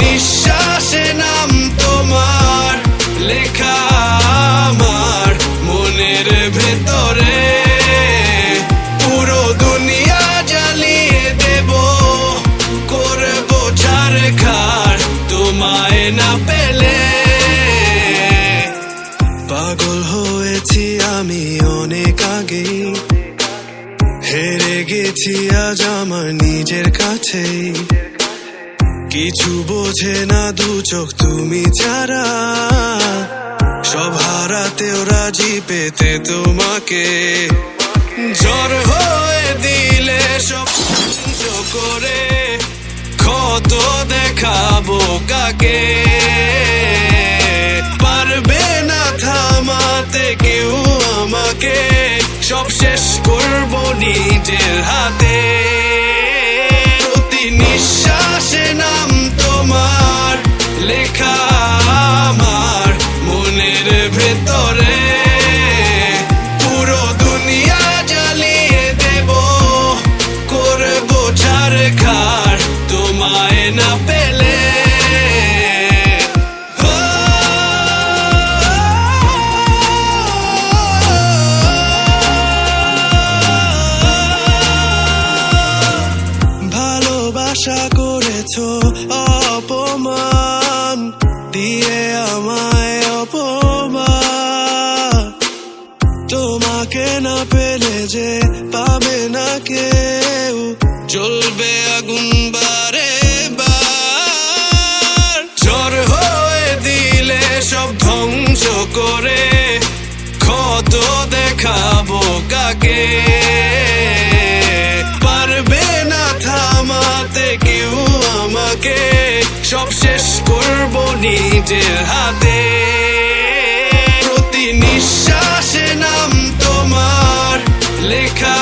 নিঃশ্বাসে নাম তোমার লেখা আমার মনের ভেতরে। পুরো দুনিয়া জ্বালিয়ে দেব, করব ছারখার তোমায় না পেলে। পাগল হয়েছি আমি অনেক আগে, হেরে গেছি আজ আমার নিজের কাছেই। কিছু বোঝে না দু চোখ তুমি ছাড়া, সব হারাতেও রাজি পেতে তোমাকে। জ্বর হয়ে দিলে সব সহ্য করে, ক্ষত দেখাবো কাকে। পারবে না থামাতে কেউ আমাকে, সব শেষ করবো নিজের হাতে। প্রতি নিঃশ্বাসে নাম তোমার লেখা আমার মনের ভেতরে। পুরো দুনিয়া জ্বালিয়ে দেব, করবো ছারখার তোমায় না পেলে। আশা করেছো অপমান দিয়ে আমায় অপমান, তোমাকে না পেলে যে পাবে না কেউ, জ্বলবে আগুন বারে বার। ঝড় হয়ে দিলে সব ধ্বংস করে, ক্ষত দেখাবো কাকে। পারবে না থামাতে কেউ আমাকে, সব শেষ করবো নিজের হাতে। প্রতি নিঃশ্বাসে নাম তোমার লেখা